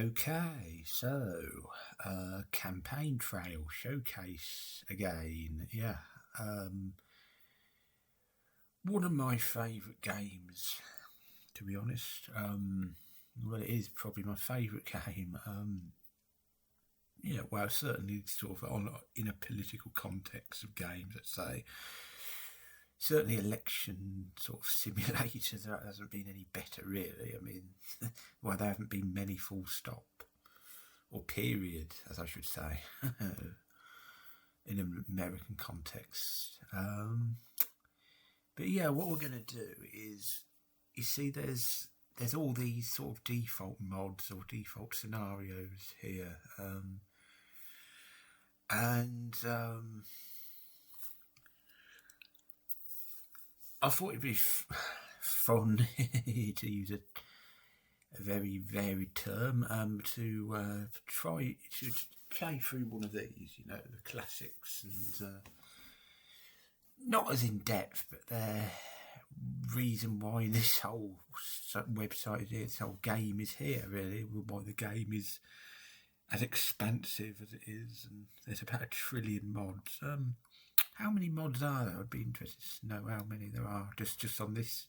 Okay, so campaign trail showcase again. Yeah, one of my favourite games, to be honest. Well, it is probably my favourite game. Yeah, well, certainly sort of in a political context of games, let's say. Certainly election sort of simulators, there hasn't been any better, really. I mean, well, there haven't been many, full stop. Or period, as I should say, in an American context. But yeah, what we're going to do is, you see, there's all these sort of default mods or default scenarios here, and I thought it'd be fun to use a very varied term to try to play through one of these, you know, the classics, and not as in depth, but the reason why this whole website is here, this whole game is here, really, why the game is as expansive as it is, and there's about 1 trillion mods. How many mods are there? I'd be interested to know how many there are just on this,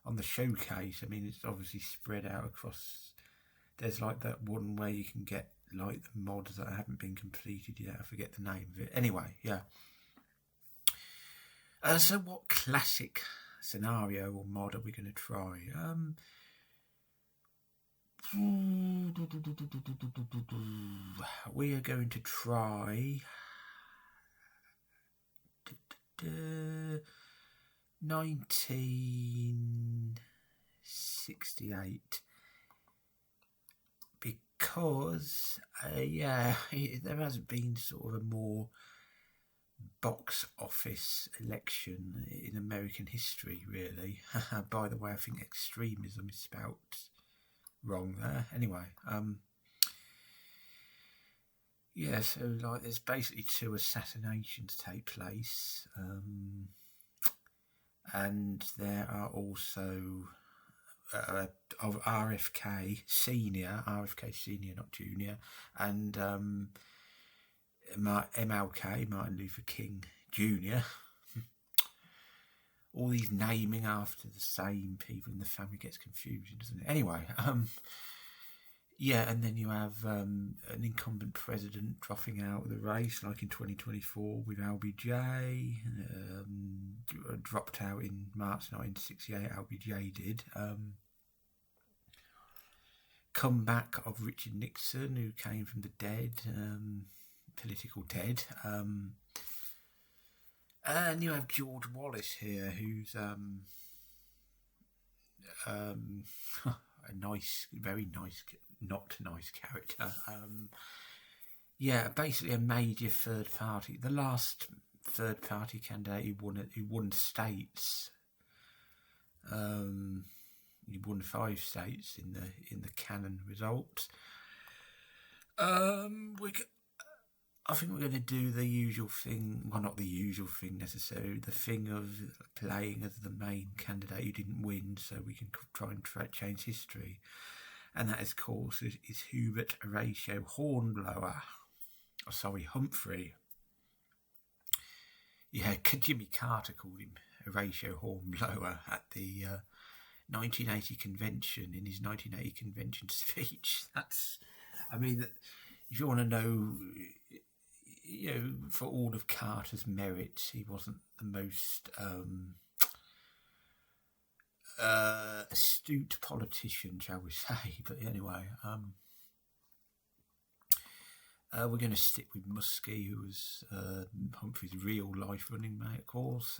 on the showcase. I mean, it's obviously spread out across. There's like that one where you can get like the mods that haven't been completed yet. I forget the name of it. Anyway, yeah. So what classic scenario or mod are we going to try? We are going to try 1968, because yeah, there hasn't been sort of a more box office election in American history, really. By the way, I think extremism is spelt wrong there. Anyway, yeah, so like there's basically 2 assassinations take place, and there are also of RFK Senior, not Junior, and MLK, Martin Luther King Jr. All these naming after the same people in the family gets confusing, doesn't it? Anyway, yeah, and then you have an incumbent president dropping out of the race, like in 2024 with LBJ. Dropped out in March 1968, LBJ did. Comeback of Richard Nixon, who came from the dead, political dead. And you have George Wallace here, who's a nice, very nice, not nice character. Yeah, basically a major third party. The last third party candidate who won states. He won 5 states in the canon results. I think we're going to do the usual thing. Well, not the usual thing necessarily. The thing of playing as the main candidate who didn't win, so we can try and change history. And that, of course, is Hubert Horatio Hornblower. Oh, sorry, Humphrey. Yeah, Jimmy Carter called him Horatio Hornblower at the 1980 convention, in his 1980 convention speech. That's, I mean, if you want to know, you know, for all of Carter's merits, he wasn't the most astute politician, shall we say. But anyway, we're going to stick with Muskie, who was Humphrey's real life running mate, of course.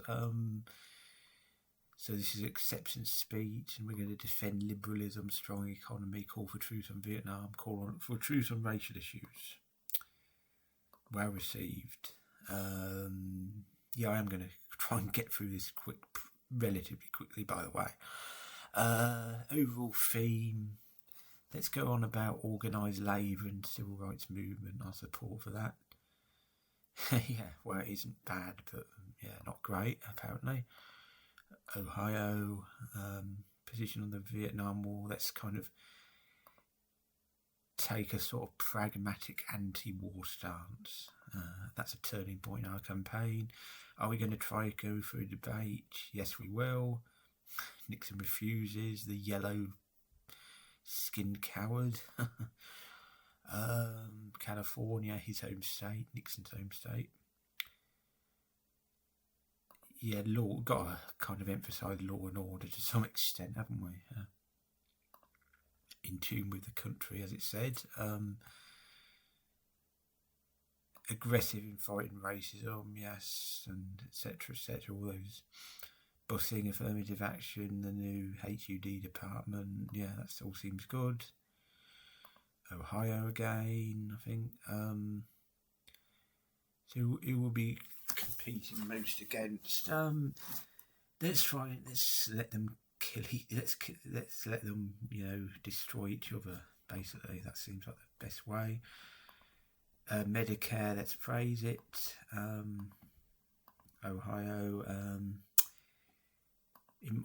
So this is acceptance speech, and we're going to defend liberalism, strong economy, call for truce on Vietnam, call for truce on racial issues. Well received. Yeah, I am going to try and get through this relatively quickly, by the way. Overall theme, let's go on about organised labour and civil rights movement. Our support for that. Yeah, well, it isn't bad, but yeah, not great, apparently. Ohio, position on the Vietnam War, that's kind of take a sort of pragmatic anti-war stance? That's a turning point in our campaign. Are we going to try to go for a debate? Yes, we will. Nixon refuses. The yellow-skinned coward. California, his home state, Nixon's home state. Yeah, law, got to kind of emphasise law and order to some extent, haven't we? In tune with the country, as it said. Aggressive in fighting racism, yes, and etc., etc. All those busing, affirmative action, the new HUD department, yeah, that all seems good. Ohio again, I think. So who will be competing most against? Let's let them kill. Let's let them, destroy each other. Basically, that seems like the best way. Medicare, let's praise it. Ohio,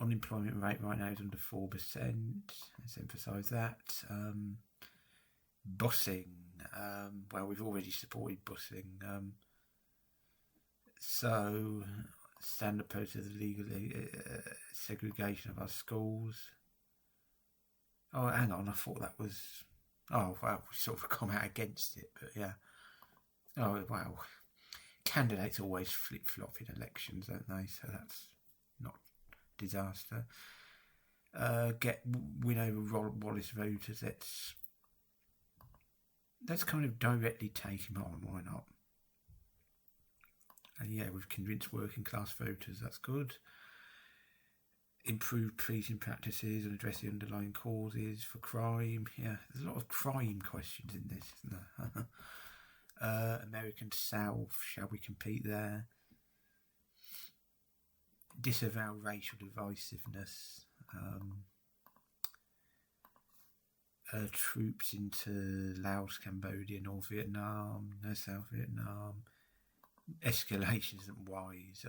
unemployment rate right now is under 4%. Let's emphasise that. Busing, well, we've already supported busing. So stand opposed to the legal segregation of our schools. Oh, hang on, I thought that was. Oh, well, we sort of come out against it, but yeah. Oh, wow. Candidates always flip-flop in elections, don't they? So that's not disaster. Win over Wallace voters. Let's kind of directly take him on. Why not? And yeah, we've convinced working class voters. That's good. Improved policing practices and address the underlying causes for crime. Yeah, there's a lot of crime questions in this, isn't there? American South, shall we compete there? Disavow racial divisiveness. Troops into Laos, Cambodia, North Vietnam, no South Vietnam. Escalation isn't wise.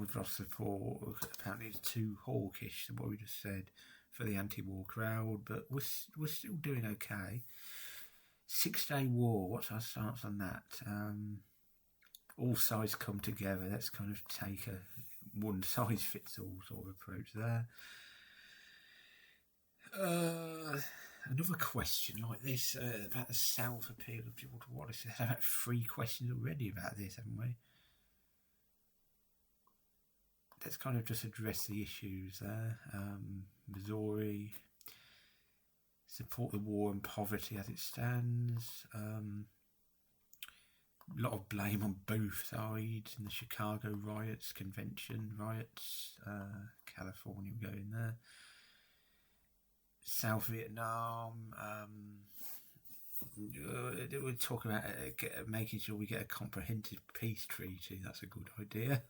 We've lost support. Apparently it's too hawkish than what we just said for the anti-war crowd, but we're still doing okay. 6-day war, what's our stance on that? All sides come together. Let's kind of take a one-size-fits-all sort of approach there. Another question like this about the South appeal of George Wallace. We've had about 3 questions already about this, haven't we? Let's kind of just address the issues there. Missouri, support the war and poverty as it stands. A lot of blame on both sides in the Chicago riots, convention riots. California will go in there. South Vietnam. We'll talk about making sure we get a comprehensive peace treaty. That's a good idea.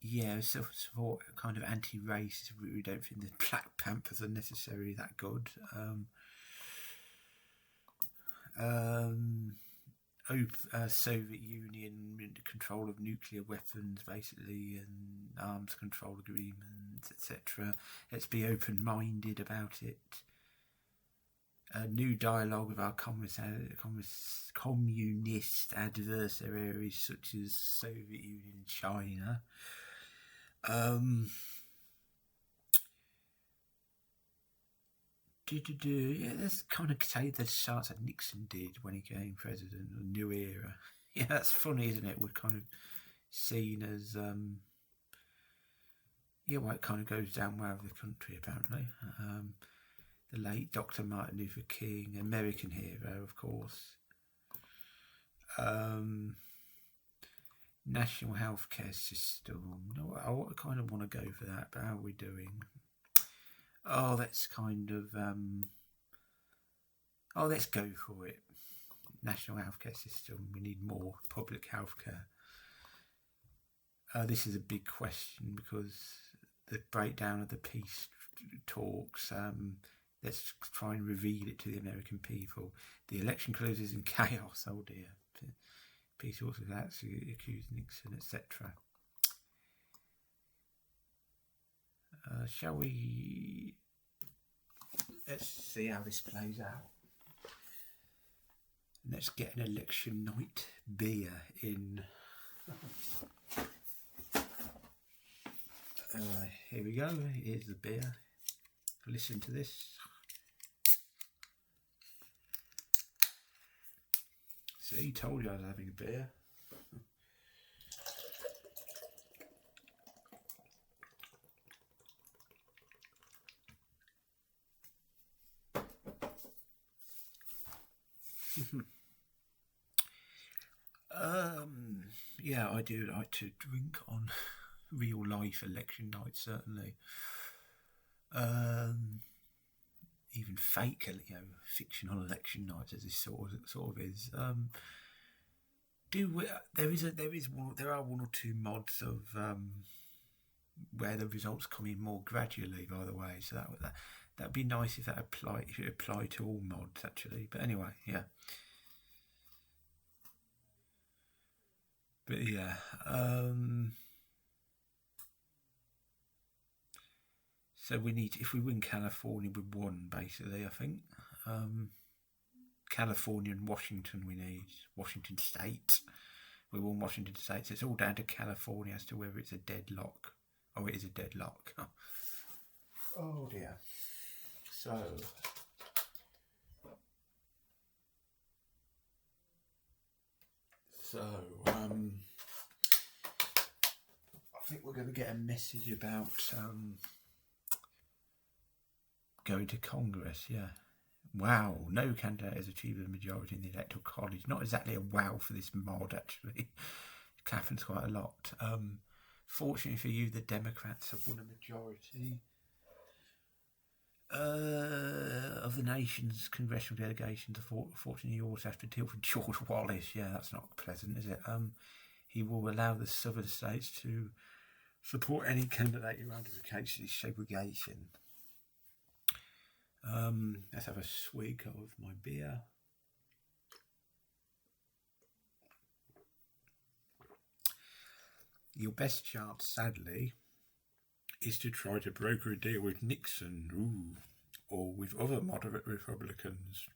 Yeah, so support kind of anti-racist. We don't think the Black Panthers are necessarily that good. Soviet Union control of nuclear weapons, basically, and arms control agreements, etc. Let's be open-minded about it. A new dialogue with our communist adversaries such as Soviet Union and China. Yeah, let's kind of take the shots that Nixon did when he became president, a new era. Yeah, that's funny, isn't it? We're kind of seen as, well, it kind of goes down well with the country, apparently. The late Dr. Martin Luther King, American hero, of course. National healthcare system. No, I kind of want to go for that, but how are we doing? Oh, that's kind of... let's go for it. National healthcare system. We need more public healthcare. This is a big question because the breakdown of the peace talks... let's try and reveal it to the American people. The election closes in chaos. Oh dear. Peace also that's accused Nixon, etc. Shall we? Let's see how this plays out. Let's get an election night beer in. Here we go. Here's the beer. Listen to this. See, told you I was having a beer. Yeah, I do like to drink on real life election nights, certainly. Even fake, fictional election nights, as this sort of is. There are one or two mods of where the results come in more gradually, by the way. So that'd be nice if it applied to all mods, actually. But anyway, yeah. But yeah, so we need, if we win California, we won, basically, I think. California and Washington we need. Washington State. We won Washington State, so it's all down to California as to whether it's a deadlock. Oh, it is a deadlock. Oh dear. So... I think we're going to get a message about going to Congress, yeah. Wow, no candidate has achieved a majority in the Electoral College. Not exactly a wow for this mod, actually. It happens quite a lot. Fortunately for you, the Democrats have won a majority of the nation's congressional delegations. Unfortunately, you also have to deal with George Wallace. Yeah, that's not pleasant, is it? He will allow the southern states to support any candidate who advocates segregation. Let's have a swig of my beer. Your best chance, sadly, is to try to broker a deal with Nixon, or with other moderate Republicans.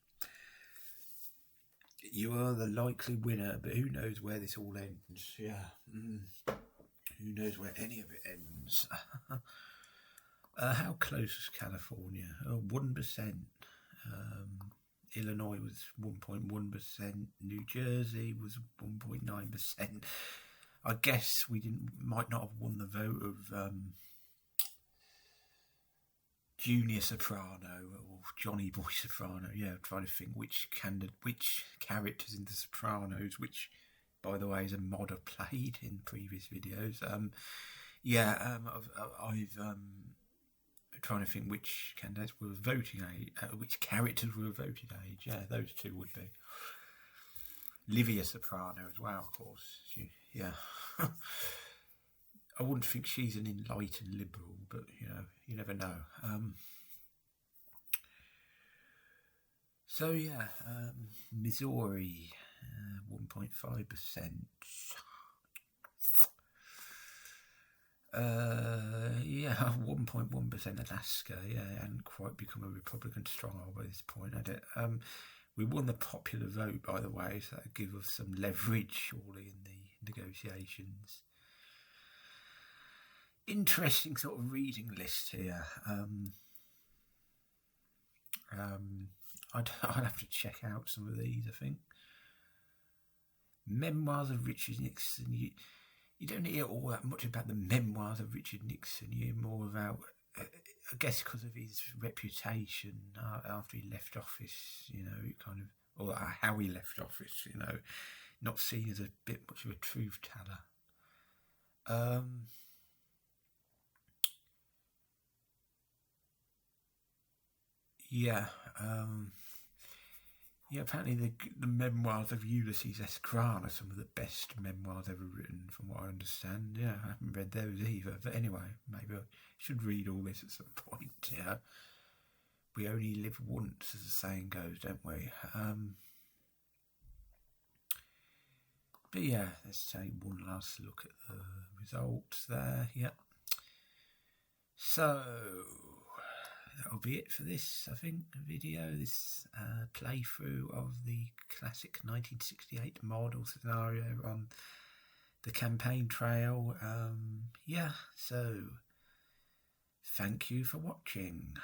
You are the likely winner, but who knows where this all ends? Yeah, who knows where any of it ends? How close is California? 1%. Illinois was 1.1%. New Jersey was 1.9%. I guess we might not have won the vote of Junior Soprano or Johnny Boy Soprano. Yeah, I'm trying to think which characters in The Sopranos, which, by the way, is a mod I've played in previous videos. I'm trying to think which candidates were voting age, which characters were voting age. Yeah, those two would be. Livia Soprano as well, of course. Yeah. I wouldn't think she's an enlightened liberal, but you never know. So yeah, Missouri, 1.5%. Yeah, 1.1% Alaska. Yeah, it hadn't quite become a Republican stronghold by this point, had it? We won the popular vote, by the way, so that'll give us some leverage, surely, in the negotiations. Interesting sort of reading list here. I'd have to check out some of these, I think. Memoirs of Richard Nixon. You don't hear all that much about the memoirs of Richard Nixon. You hear more about, I guess, because of his reputation after he left office, or how he left office, not seen as a bit much of a truth teller. Apparently the memoirs of Ulysses S. Grant are some of the best memoirs ever written, from what I understand. Yeah, I haven't read those either. But anyway, maybe I should read all this at some point. Yeah, we only live once, as the saying goes, don't we? But yeah, let's take one last look at the results there. Yep. So that'll be it for this, I think, video, this playthrough of the classic 1968 model scenario on the campaign trail. Yeah, so thank you for watching.